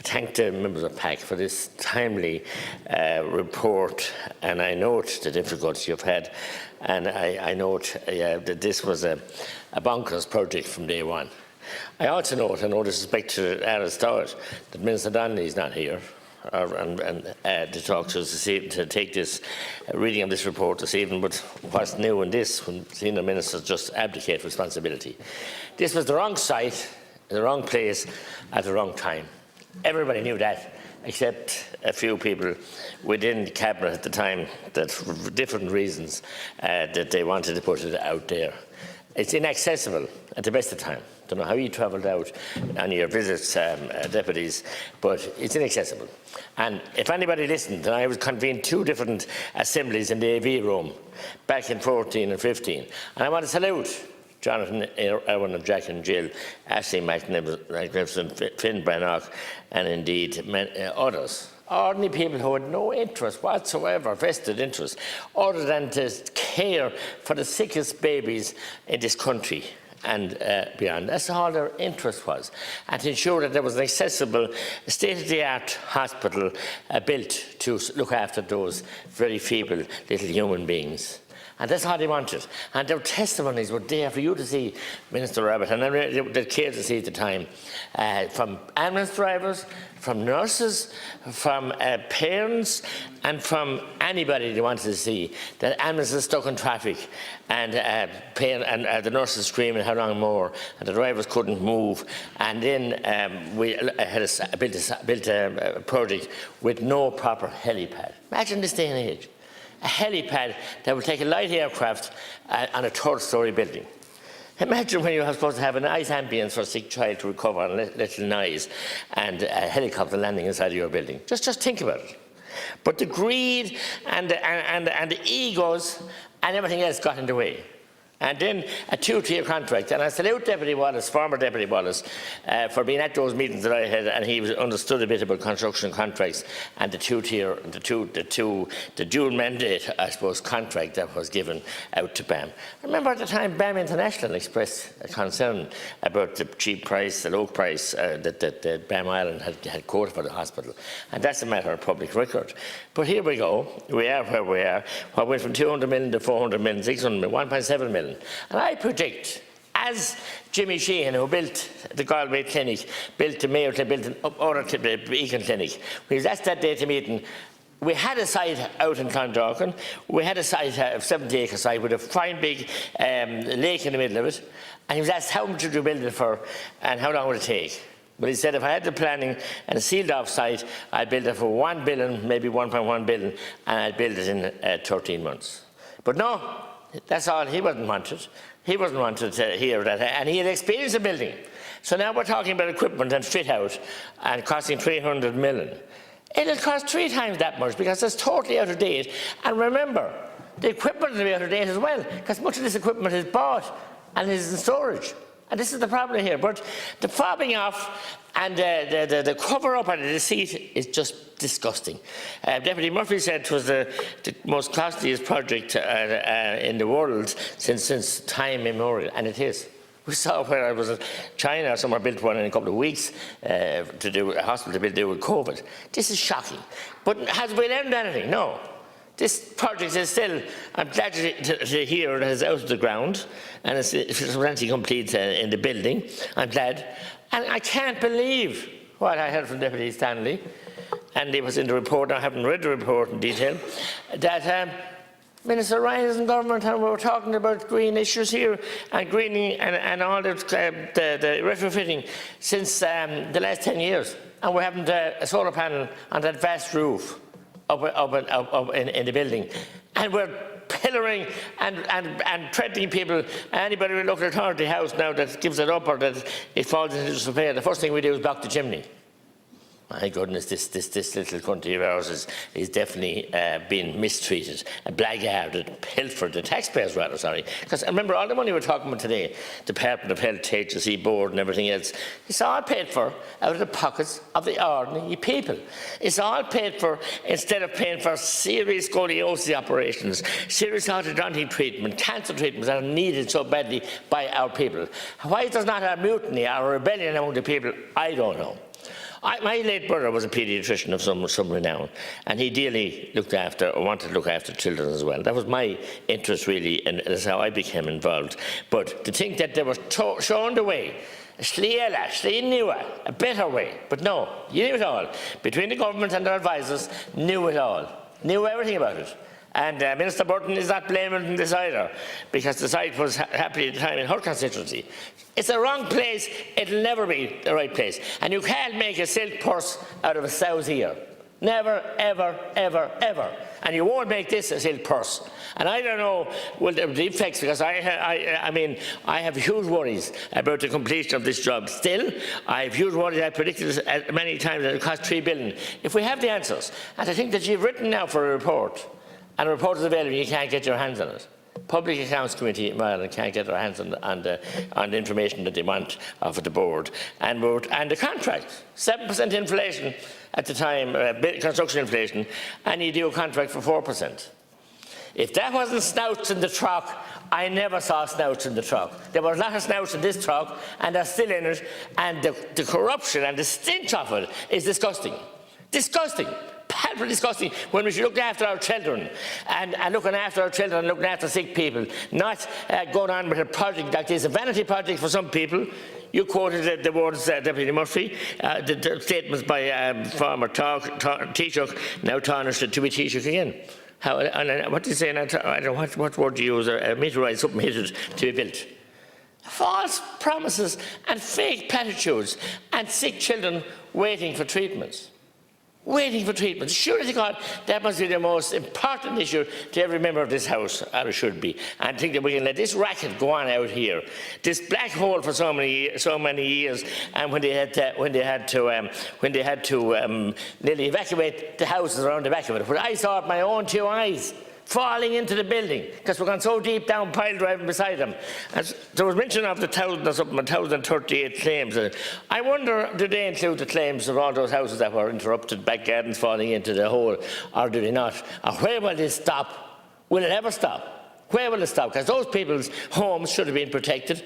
thank the members of PAC for this timely report, and I note the difficulties you've had, and I note that this was a bonkers project from day one. I also note, and no disrespect to Aaron Stewart, that Minister Donnelly is not here to talk to us this evening, to take this reading of this report this evening. But what's new in this, when senior ministers just abdicate responsibility? This was the wrong site, the wrong place, at the wrong time. Everybody knew that, except a few people within the cabinet at the time, that for different reasons, that they wanted to put it out there. It's inaccessible at the best of time. I don't know how you travelled out on your visits, deputies, but it's inaccessible. And if anybody listened, and I was convened 2 different assemblies in the AV room back in 14 and 15, and I want to salute Jonathan Irwin and Jack and Jill, Ashley Magnificent, Finn Brannock, and indeed others. Ordinary people who had no interest whatsoever, vested interest, other than to care for the sickest babies in this country and beyond. That's all their interest was, and to ensure that there was an accessible, state-of-the-art hospital built to look after those very feeble little human beings. And that's how they wanted. And their testimonies were there for you to see, Minister Rabbit, and they cared to see at the time, from ambulance drivers, from nurses, from parents, and from anybody they wanted to see. That ambulances stuck in traffic, and the nurses screaming how long more, and the drivers couldn't move. And then we had built a project with no proper helipad. Imagine this day and age. A helipad that will take a light aircraft on a 3rd-storey building. Imagine when you're supposed to have a nice ambience for a sick child to recover and little noise, and a helicopter landing inside your building. Just think about it. But the greed and the egos and everything else got in the way. And then a 2-tier contract. And I salute Deputy Wallace, former Deputy Wallace, for being at those meetings that I had, and he understood a bit about construction contracts and the 2-tier, the dual mandate, I suppose, contract that was given out to BAM. I remember at the time BAM International expressed a concern about the cheap price, the low price that BAM Ireland had quoted for the hospital. And that's a matter of public record. But here we go. We are where we are. What went from 200 million to 400 million, 600 million, 1.7 million. And I predict, as Jimmy Sheehan, who built the Galway Clinic, built the Mayo Clinic, built the Beacon Clinic, when he was asked that day to meeting, we had a site out in Clondalkin, we had a site, a 70-acre site with a fine big lake in the middle of it, and he was asked how much would you build it for and how long would it take? But he said if I had the planning and a sealed off site, I'd build it for 1 billion, maybe 1.1 billion, and I'd build it in 13 months. But no. That's all. He wasn't wanted. He wasn't wanted to hear that, and he had experience of building. So now we're talking about equipment and fit out and costing 300 million. It'll cost 3 times that much because it's totally out of date. And remember, the equipment will be out of date as well, because much of this equipment is bought and is in storage. And this is the problem here. But the fobbing off and the cover-up and the deceit is just disgusting. Deputy Murphy said it was the most costliest project in the world since time immemorial, and it is. We saw where I was in China, somewhere built one in a couple of weeks to do a hospital to deal with COVID. This is shocking. But has we learned anything? No. This project is still, I'm glad to hear it is out of the ground and it's substantially complete in the building. I'm glad. And I can't believe what I heard from Deputy Stanley, and it was in the report, I haven't read the report in detail, that Minister Ryan is in government and we were talking about green issues here and greening and all the retrofitting since the last 10 years. And we haven't a solar panel on that vast roof up in the building, and we're pillaring and threatening people. Anybody with a local authority house now that gives it up or that it falls into disrepair, the first thing we do is block the chimney. My goodness, this little country of ours is definitely being mistreated, blackguarded, pilfered, the taxpayers rather, sorry. Because remember, all the money we're talking about today, Department of Health, HSE board and everything else, it's all paid for out of the pockets of the ordinary people. It's all paid for instead of paying for serious scoliosis operations, serious orthodontic treatment, cancer treatments that are needed so badly by our people. Why there's not a mutiny or a rebellion among the people, I don't know. My late brother was a paediatrician of some renown, and he dearly looked after, or wanted to look after children as well. That was my interest, really, and that's how I became involved. But to think that they were shown the way, a better way, but no, you knew it all. Between the government and their advisors, knew it all, knew everything about it. And Minister Burton is not blaming this either, because the site was happy at the time in her constituency. It's the wrong place. It'll never be the right place. And you can't make a silk purse out of a sow's ear. Never, ever, ever, ever. And you won't make this a silk purse. And I don't know the effects, because I mean, I have huge worries about the completion of this job. Still, I have huge worries. I predicted this many times that it will cost $3 billion. If we have the answers, and I think that you've written now for a report, and a report is available, you can't get your hands on it. Public Accounts Committee in Ireland can't get their hands on the information that they want off of the board. And the contract, 7% inflation at the time, construction inflation, and you do a contract for 4%. If that wasn't snouts in the truck, I never saw snouts in the truck. There were a lot of snouts in this truck, and they're still in it, and the corruption and the stench of it is disgusting. Disgusting. Palpably disgusting, when we should look after our children and looking after our children and looking after sick people, not going on with a project like this, a vanity project for some people. You quoted the words, Deputy Murphy, the statements by former Taoiseach, now Taoiseach, to be Taoiseach again. What do you say? I don't know what word to use. Meteorite, something hit it to be built. False promises and fake platitudes, and sick children waiting for treatments. Waiting for treatment. Surely to God, that must be the most important issue to every member of this House, or it should be. And think that we can let this racket go on out here, this black hole for so many years, and when they had to nearly evacuate the houses around the back of it. But I saw it with my own two eyes, falling into the building, because we're gone so deep down pile driving beside them. And there was mention of the 1,038 claims. I wonder, do they include the claims of all those houses that were interrupted, back gardens falling into the hole, or do they not? Or where will this stop? Will it ever stop? Where will it stop? Because those people's homes should have been protected,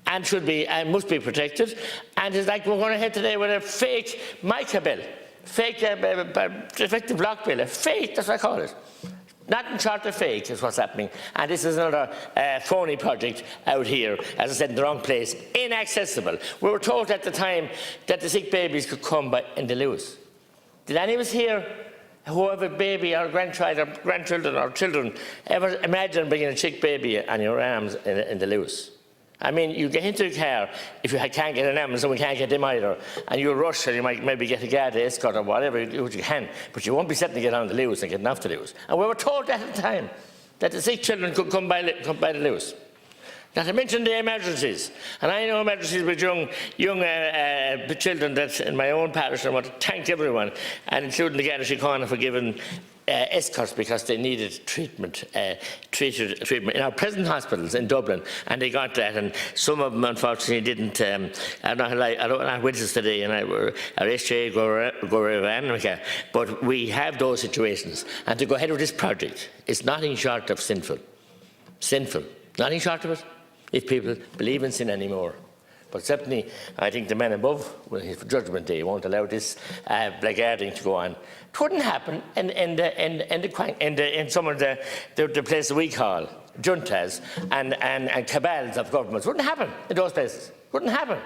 and must be protected. And it's like we're going ahead today with a fake mica bill, fake defective block bill, a fake, that's what I call it. Nothing short of fake is what's happening. And this is another phony project out here, as I said, in the wrong place, inaccessible. We were told at the time that the sick babies could come in the Lewis. Did any of us here who have a baby or grandchild or grandchildren or children ever imagine bringing a sick baby on your arms in the Lewis? I mean, you get into the car, if you can't get an ambulance, and we can't get them either, and you rush, and you might maybe get a guard escort or whatever you can, but you won't be sitting to get on the Lewis and getting off the Lewis. And we were told at the time that the sick children could come by the Lewis. Not to mention the emergencies. And I know emergencies with young children that's in my own parish, and I want to thank everyone, and including the Garda Síochána for giving escorts, because they needed treatment in our present hospitals in Dublin, and they got that. And some of them, unfortunately, didn't. I'm not witness today, and I were SJ go, but we have those situations. And to go ahead with this project is nothing short of sinful. Sinful. Nothing short of it, if people believe in sin anymore. But certainly, I think the men above, for Judgment Day, won't allow this blackguarding to go on. It wouldn't happen in some of the places we call juntas and cabals of governments. It wouldn't happen in those places. It wouldn't happen,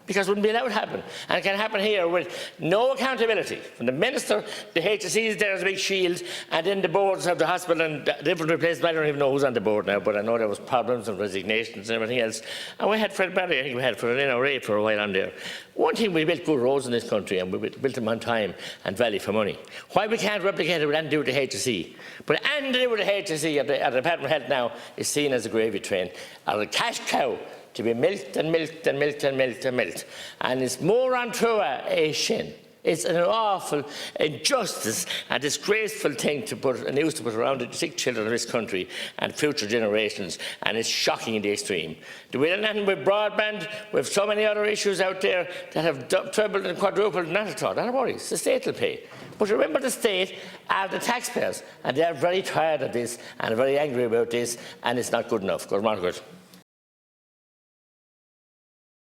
because it wouldn't be allowed to happen. And it can happen here with no accountability from the minister. The HSE is there as a big shield, and then the boards of the hospital and different places. I don't even know who's on the board now, but I know there was problems and resignations and everything else. And we had Fred Barry, I think we had for an NRA for a while on there. One thing, we built good roads in this country, and we built them on time and value for money. Why we can't replicate it with anything to do with the HSE? But anything to do with the HSE at the Department of Health now is seen as a gravy train, or a cash cow, to be milked and milked and milked and milked and milked. And it's more untrue a shin. It's an awful injustice and disgraceful thing to put a noose to put around the sick children of this country and future generations, and it's shocking in the extreme. Do we have nothing with broadband? We have so many other issues out there that have trebled and quadrupled. Not at all. Don't worry, the state will pay. But remember, the state are the taxpayers, and they are very tired of this and very angry about this, and it's not good enough. Good morning.